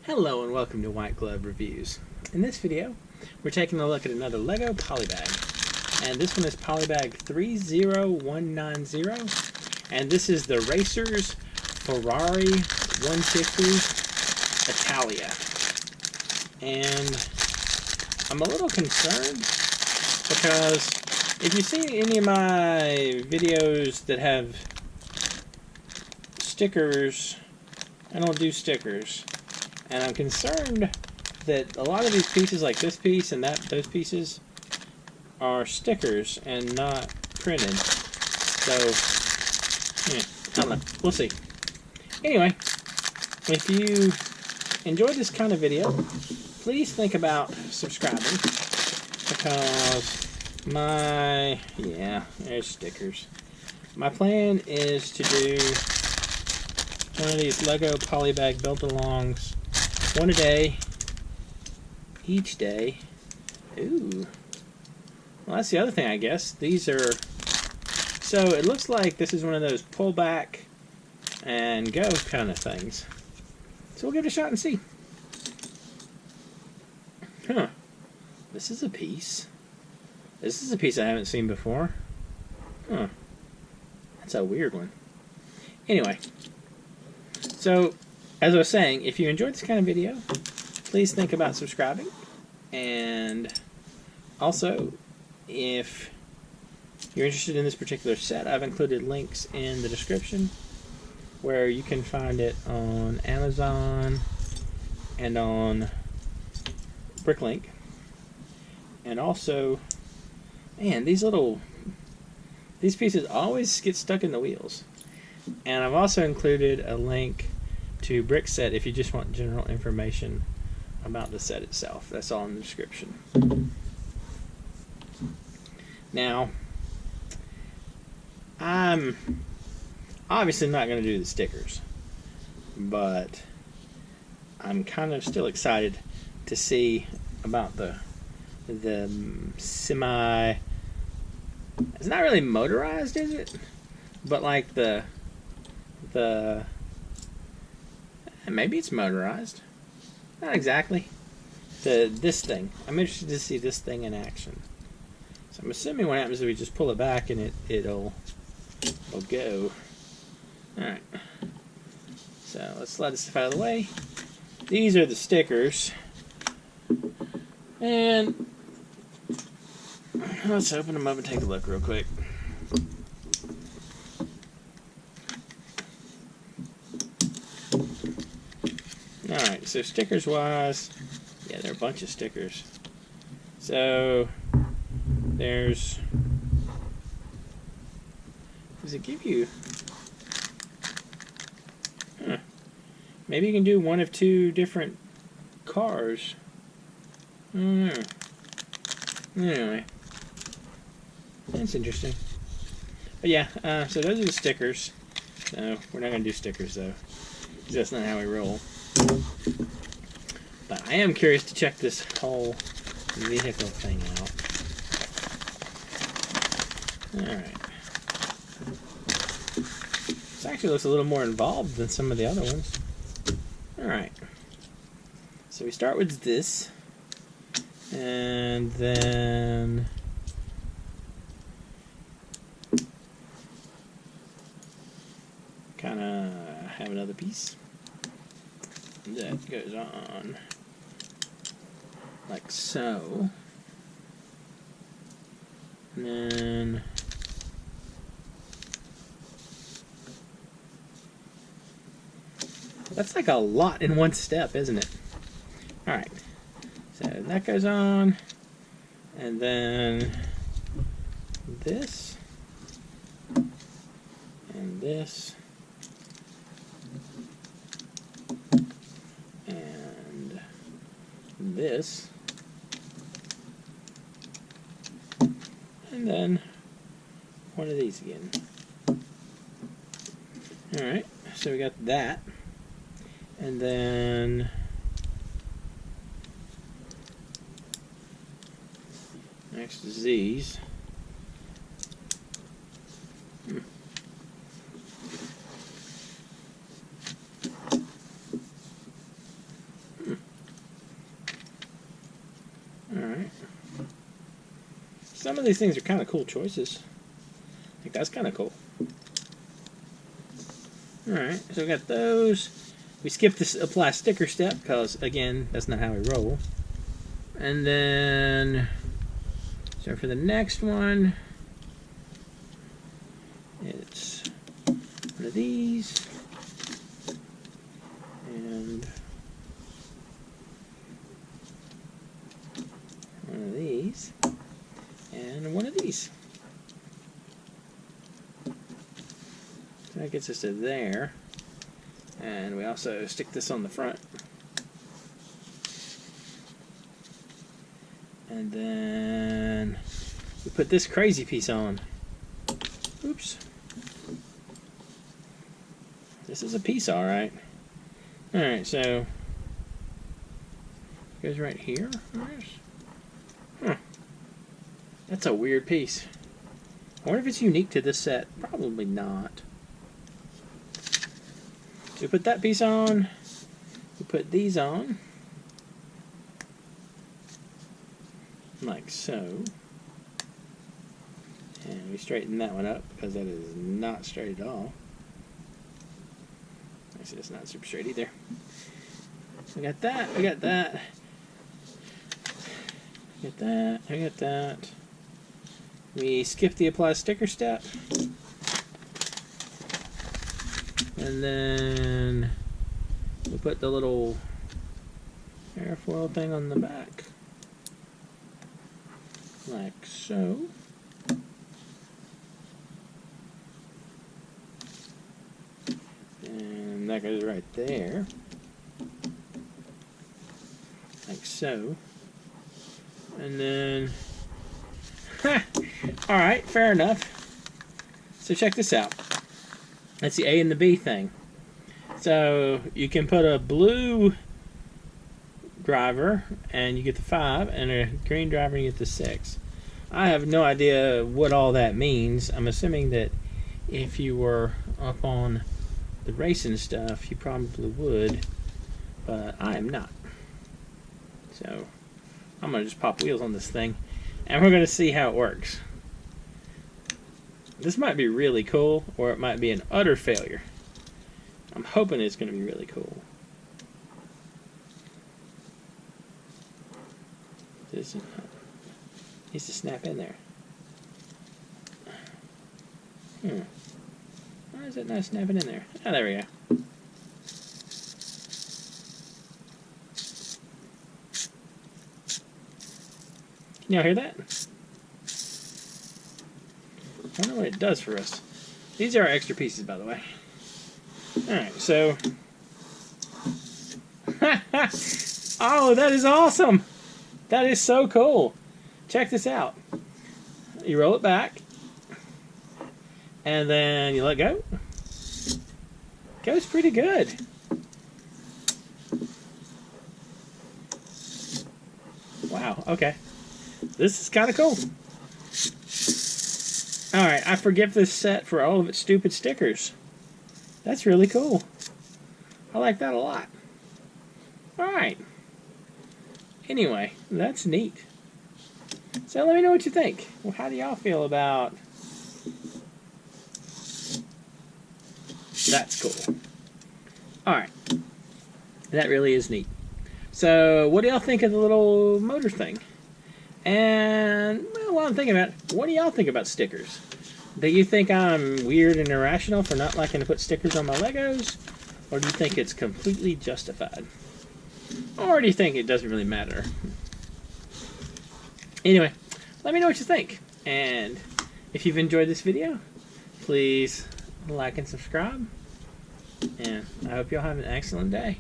Hello and welcome to White Glove Reviews. In this video, we're taking a look at another LEGO Polybag. And this one is Polybag 30190. And this is the Racers Ferrari 150 Italia. And I'm a little concerned because if you've seen any of my videos that have stickers, I don't do stickers. And I'm concerned that a lot of these pieces, like this piece and those pieces, are stickers and not printed. So, I don't know. We'll see. Anyway, if you enjoyed this kind of video, please think about subscribing because there's stickers. My plan is to do one of these LEGO Polybag built-alongs. One a day, each day. Ooh. Well, that's the other thing, I guess. These are... So, it looks like this is one of those pull back and go kind of things. So, we'll give it a shot and see. Huh. This is a piece. This is a piece I haven't seen before. Huh. That's a weird one. Anyway. So... As I was saying, if you enjoyed this kind of video, please think about subscribing. And also, if you're interested in this particular set, I've included links in the description where you can find it on Amazon and on Bricklink. And also, man, these pieces always get stuck in the wheels. And I've also included a link to Brickset if you just want general information about the set itself. That's all in the description. Now, I'm obviously not going to do the stickers, but I'm kind of still excited to see about the semi... It's not really motorized, is it? But like the maybe it's motorized. Not exactly. This thing. I'm interested to see this thing in action. So I'm assuming what happens is we just pull it back and it'll go. Alright. So let's slide this stuff out of the way. These are the stickers. And let's open them up and take a look real quick. Alright, so stickers wise, yeah, there are a bunch of stickers. So, does it give you, maybe you can do one of two different cars. I don't know. Anyway, that's interesting. But yeah, so those are the stickers. So, we're not going to do stickers though, because that's not how we roll. But I am curious to check this whole vehicle thing out. Alright. This actually looks a little more involved than some of the other ones. Alright. So we start with this. And then... kind of have another piece. That goes on like so, and then that's like a lot in one step, isn't it? Alright, so that goes on, and then this, and this, this, and then one of these again. Alright, so we got that, and then next is these. Some of these things are kind of cool choices. I think that's kind of cool. Alright, so we got those. We skipped this apply sticker step because, again, that's not how we roll. And then, so for the next one, it's one of these. And one of these. And one of these. So that gets us to there. And we also stick this on the front. And then we put this crazy piece on. Oops. This is a piece, alright. Alright, so it goes right here. Huh. That's a weird piece. I wonder if it's unique to this set. Probably not. So we put that piece on. We put these on. Like so. And we straighten that one up because that is not straight at all. Actually, it's not super straight either. We got that, we got that. We got that, we got that. We skip the apply sticker step. And then we put the little airfoil thing on the back. Like so. And that goes right there. Like so. And then, alright, fair enough. So check this out. That's the A and the B thing. So you can put a blue driver and you get the 5, and a green driver and you get the 6. I have no idea what all that means. I'm assuming that if you were up on the racing stuff, you probably would, but I am not. So I'm going to just pop wheels on this thing, and we're going to see how it works. This might be really cool, or it might be an utter failure. I'm hoping it's going to be really cool. This needs to snap in there. Why is it not snapping in there? Ah, there we go. Can y'all hear that? I wonder what it does for us. These are our extra pieces, by the way. Alright, so... Oh, that is awesome! That is so cool! Check this out. You roll it back, and then you let go. Goes pretty good. Wow, okay. This is kind of cool. Alright, I forgive this set for all of its stupid stickers. That's really cool. I like that a lot. Alright. Anyway, that's neat. So let me know what you think. Well, how do y'all feel about... That's cool. Alright. That really is neat. So, what do y'all think of the little motor thing? And, well, while I'm thinking about it, what do y'all think about stickers? Do you think I'm weird and irrational for not liking to put stickers on my Legos? Or do you think it's completely justified? Or do you think it doesn't really matter? Anyway, let me know what you think. And if you've enjoyed this video, please like and subscribe. And I hope y'all have an excellent day.